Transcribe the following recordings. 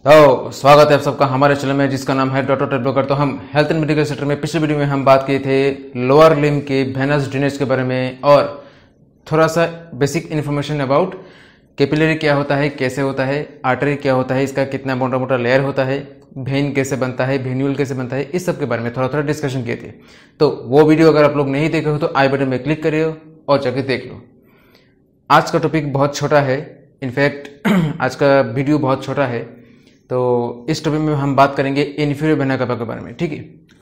तो स्वागत है आप सबका हमारे चैनल में जिसका नाम है डॉक्टर टेड ब्लॉगर। तो हम हेल्थ एंड मेडिकल सेक्टर में पिछले वीडियो में हम बात किए थे लोअर लिम्ब के वेनस ड्रेनेज के बारे में और थोड़ा सा बेसिक इन्फॉर्मेशन अबाउट कैपिलरी क्या होता है, कैसे होता है, आर्टरी क्या होता है, इसका कितना मोटा मोटा लेयर होता है, वेन कैसे बनता है, वेन्यूल कैसे बनता है, इस सब के बारे में थोड़ा थोड़ा डिस्कशन किए थे। तो वो वीडियो अगर आप लोग नहीं देखे हो तो आई बटन में क्लिक करिए और जाके देख लो। आज का टॉपिक बहुत छोटा है, इनफैक्ट आज का वीडियो बहुत छोटा है। तो इस टॉपिक में हम बात करेंगे इन्फीरियर वेना कावा के बारे में। ठीक है,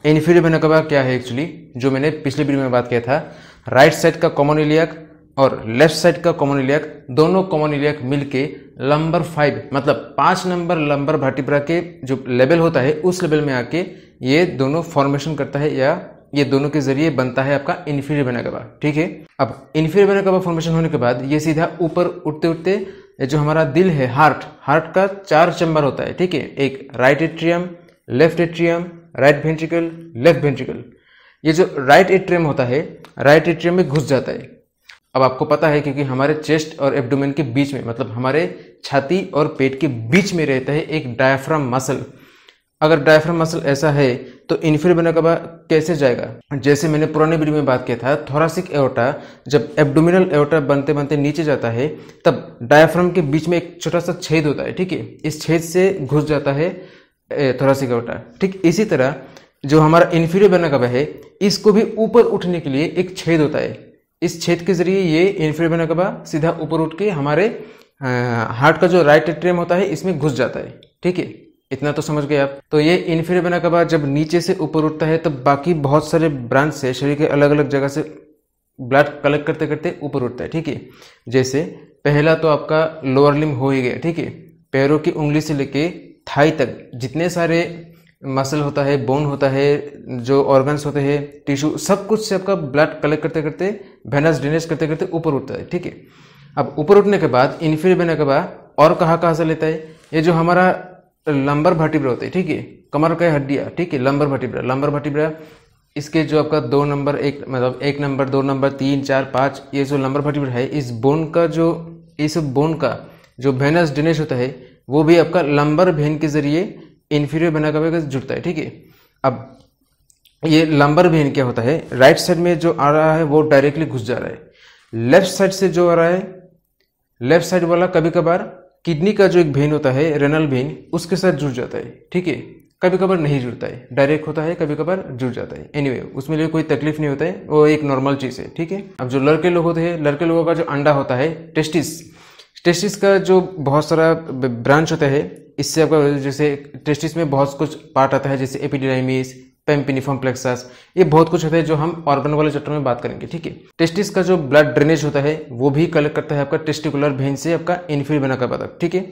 इन्फीरियर वेना कावा क्या है एक्चुअली, जो मैंने पिछले वीडियो में बात किया था। राइट साइड का कॉमन इलियक और लेफ्ट साइड का कॉमन इलियक, दोनों कॉमन इलियक मिलके नंबर 5 मतलब 5 नंबर लंबर वर्टिब्रा के जो लेवल होता है उस लेवल में आके ये दोनों फॉर्मेशन करता है या ये दोनों के जरिए बनता है आपका इन्फीरियर वेना कावा। ठीक है, अब इन्फीरियर वेना कावा फॉर्मेशन होने के बाद ये सीधा ऊपर उठते उठते जो हमारा दिल है, हार्ट का 4 चैम्बर होता है। ठीक है, एक right atrium, left atrium, right ventricle, left ventricle. ये जो राइट एट्रियम होता है राइट एट्रियम में घुस जाता है। अब आपको पता है क्योंकि हमारे चेस्ट और एब्डोमेन के बीच में मतलब हमारे छाती और पेट के बीच में रहता है एक डायफ्राम मसल। अगर डायफ्राम मसल ऐसा है तो इन्फीरियर वेना कावा कैसे जाएगा? जैसे मैंने पुराने वीडियो में बात किया था, थोरासिक एओर्टा जब एब्डोमिनल एओर्टा बनते बनते नीचे जाता है तब डायफ्राम के बीच में एक छोटा सा छेद होता है। ठीक है, इस छेद से घुस जाता है थोरासिक एओर्टा। ठीक इसी तरह जो हमारा इन्फीरियर वेना कावा है इसको भी ऊपर उठने के लिए एक छेद होता है। इस छेद के जरिए ये इन्फीरियर वेना कावा सीधा ऊपर उठ के हमारे हार्ट का जो राइट एट्रियम होता है इसमें घुस जाता है। ठीक है, इतना तो समझ गए आप। तो ये इन्फीरियर वेना कावा जब नीचे से ऊपर उठता है तब बाकी बहुत सारे ब्रांच से शरीर के अलग अलग जगह से ब्लड कलेक्ट करते करते ऊपर उठता है। ठीक है, जैसे पहला तो आपका लोअर लिम्ब हो ही गया। ठीक है, पैरों की उंगली से लेके थाई तक जितने सारे मसल होता है, बोन होता है, जो ऑर्गन्स होते हैं, टिश्यू, सब कुछ से आपका ब्लड कलेक्ट करते करते वेनस ड्रेनेज करते करते ऊपर उठता है। ठीक है, अब ऊपर उठने के बाद इन्फीरियर वेना कावा और कहाँ से लेता है? ये जो हमारा लंबर वर्टिब्रा होते हैं, ठीक है, कमर का हड्डियाँ, ठीक है, लंबर वर्टिब्रा इसके जो आपका 2 नंबर, एक मतलब 1 नंबर, 2 नंबर, 3, 4, 5 ये जो लंबर वर्टिब्रा है, इस बोन का जो इस बोन का जो वेनस ड्रेनेज होता है वो भी आपका लंबर वेन के जरिए इन्फीरियर वेना कावा से जुड़ता है। ठीक है, अब ये लंबर वेन क्या होता है, राइट साइड में जो आ रहा है वो डायरेक्टली घुस जा रहा है। लेफ्ट साइड से जो आ रहा है, लेफ्ट साइड वाला कभी कभार किडनी का जो एक वेन होता है, रेनल वेन, उसके साथ जुड़ जाता है। ठीक है, कभी कभार नहीं जुड़ता है, डायरेक्ट होता है, कभी कभार जुड़ जाता है। एनीवे उसमें लिए कोई तकलीफ नहीं होता है, वो एक नॉर्मल चीज है। ठीक है, अब जो लड़के लोग होते हैं, लड़के लोगों का जो अंडा होता है टेस्टिस का जो बहुत सारा ब्रांच होता है, इससे आपका जैसे टेस्टिस में बहुत कुछ पार्ट आता है, जैसे एपिडिडाइमिस, पेम्पिनिफॉर्म प्लेक्सस, ये बहुत कुछ होता है जो हम ऑर्गन वाले चैप्टर में बात करेंगे। ठीक है, टेस्टिस का जो ब्लड ड्रेनेज होता है वो भी कलेक्ट करता है आपका टेस्टिकुलर वेन से आपका इन्फीरियर वेना कावा तक। ठीक है,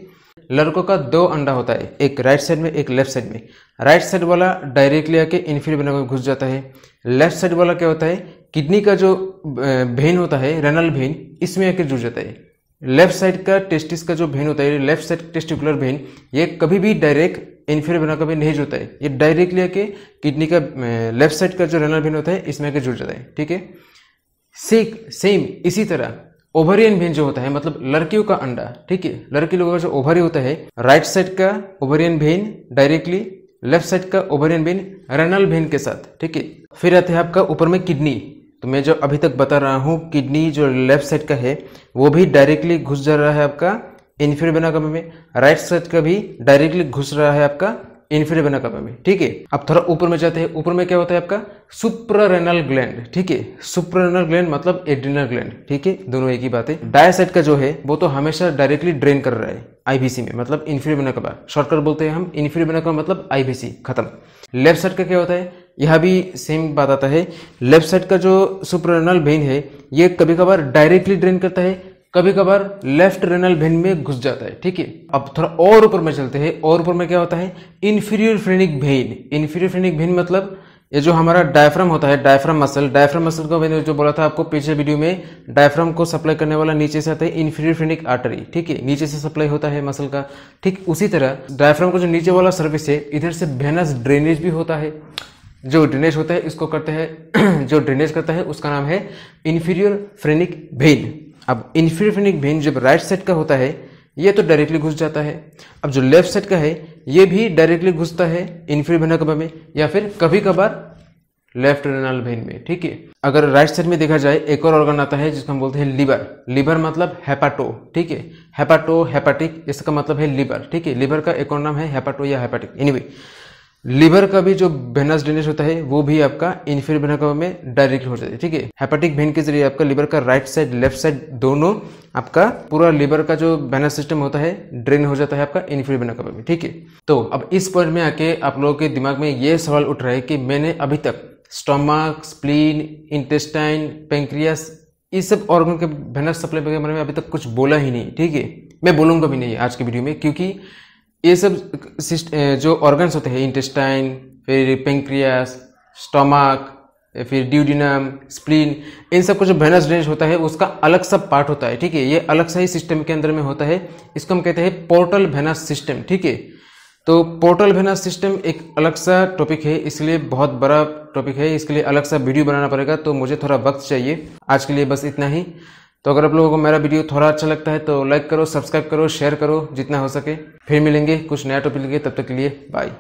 लड़कों का 2 अंडा होता है, एक राइट साइड में, एक लेफ्ट साइड में। राइट साइड वाला डायरेक्टली आके इन्फीरियर वेना कावा घुस जाता है। लेफ्ट साइड वाला क्या होता है, किडनी का जो वेन होता है, रेनल वेन, इसमें आके जुड़ जाता है। लेफ्ट साइड का टेस्टिस का जो वेन होता है, लेफ्ट साइड टेस्टिकुलर वेन, ये कभी भी डायरेक्ट इन्फीरियर वेना कावा नहीं जुड़ता है, ये डायरेक्टली आके किडनी का लेफ्ट साइड का जो रेनल वेन होता है इसमें आके जुड़ जाता है। ठीक है, सेम इसी तरह ओवरियन वेन जो होता है, मतलब लड़कियों का अंडा, ठीक है, लड़की लोगों का जो ओवरी होता है, राइट साइड का ovarian when directly, left side का ओवरियन वेन रेनल वेन के साथ। ठीक है, फिर आते हैं आपका ऊपर में किडनी। तो मैं जो अभी तक बता रहा हूँ, किडनी जो लेफ्ट साइड का है वो भी डायरेक्टली घुस जा रहा है आपका इन्फीरियर वेना कावा में, राइट साइड का भी डायरेक्टली घुस रहा है आपका इन्फीरियर वेना कावा में। ठीक है, अब थोड़ा ऊपर में जाते हैं। ऊपर में क्या होता है आपका सुप्रारेनल ग्लैंड। ठीक है, सुप्रारेनल ग्लैंड मतलब एड्रिनल ग्लैंड। ठीक है, दोनों एक ही बात है। दायां साइड का जो है वो तो हमेशा डायरेक्टली ड्रेन कर रहा है आईबीसी में, मतलब इन्फीरियर वेना कावा, शॉर्टकट बोलते हैं हम इन्फीरियर वेना कावा मतलब आईबीसी, खत्म। लेफ्ट साइड का क्या होता है, यह भी सेम बात आता है। लेफ्ट साइड का जो सुप्रारेनल वेन है ये कभी कभार डायरेक्टली ड्रेन करता है, कभी कभार लेफ्ट रेनल वेन में घुस जाता है। ठीक है, अब थोड़ा और ऊपर में चलते हैं। और ऊपर में क्या होता है, inferior phrenic when. Inferior phrenic when मतलब ये जो हमारा डायफ्राम होता है, डायफ्राम मसल को मैंने जो बोला था आपको पिछले वीडियो में, डायफ्राम को सप्लाई करने वाला नीचे से आता है इन्फीरियर फ्रेनिक आर्टरी। ठीक है, नीचे से सप्लाई होता है मसल का। ठीक उसी तरह डायफ्राम का जो नीचे वाला सर्विस है, इधर से वेनस ड्रेनेज भी होता है। जो ड्रेनेज होता है इसको करते हैं, जो ड्रेनेज करता है उसका नाम है इन्फीरियर फ्रेनिक वेन। अब इन्फीरियर फ्रेनिक वेन जब राइट साइड का होता है ये तो डायरेक्टली घुस जाता है। अब जो लेफ्ट साइड का है ये भी डायरेक्टली घुसता है इंफीरियर वेना कवा में या फिर कभी कभार लेफ्ट रेनल वेन में, ठीक है। अगर राइट साइड में देखा जाए एक और ऑर्गन आता है जिसको हम बोलते हैं लिवर। लिवर मतलब हेपाटो, ठीक है। हेपाटो, हेपाटिक, इसका मतलब है लिवर, ठीक है। लिवर का एक और नाम है हेपाटो या हेपाटिक। एनीवे, लिवर का भी जो वेनस ड्रेनेज होता है वो भी आपका इंफीरियर वेना कवा में डायरेक्ट हो जाता है, ठीक है। हेपाटिक वेन के जरिए आपका लिवर का राइट साइड लेफ्ट साइड दोनों आपका पूरा लिवर का जो वेनस सिस्टम होता है ड्रेन हो जाता है आपका इंफीरियर वेना कवा में, ठीक है। तो अब इस पॉइंट में आके आप लोगों के दिमाग में ये सवाल उठ रहा है कि मैंने अभी तक स्टमक, स्प्लीन, इंटेस्टाइन, पैंक्रियास, इस सब ऑर्गन के वेनस सप्लाई के बारे में अभी तक कुछ बोला ही नहीं, ठीक है। मैं बोलूंगा भी नहीं आज के वीडियो में, क्योंकि ये सब जो ऑर्गन्स होते हैं, इंटेस्टाइन, फिर पेंक्रियास, स्टमक, फिर ड्यूडिनम, स्प्लीन, इन सब का जो वेनस ड्रेनेज होता है उसका अलग सा पार्ट होता है, ठीक है। ये अलग सा ही सिस्टम के अंदर में होता है। इसको हम कहते हैं पोर्टल वेनस सिस्टम, ठीक है। तो पोर्टल वेनस सिस्टम एक अलग सा टॉपिक है, इसलिए बहुत बड़ा टॉपिक है, इसके लिए अलग सा वीडियो बनाना पड़ेगा, तो मुझे थोड़ा वक्त चाहिए। आज के लिए बस इतना ही। तो अगर आप लोगों को मेरा वीडियो थोड़ा अच्छा लगता है तो लाइक करो, सब्सक्राइब करो, शेयर करो जितना हो सके। फिर मिलेंगे कुछ नया टॉपिक लेके, तब तक के लिए बाय।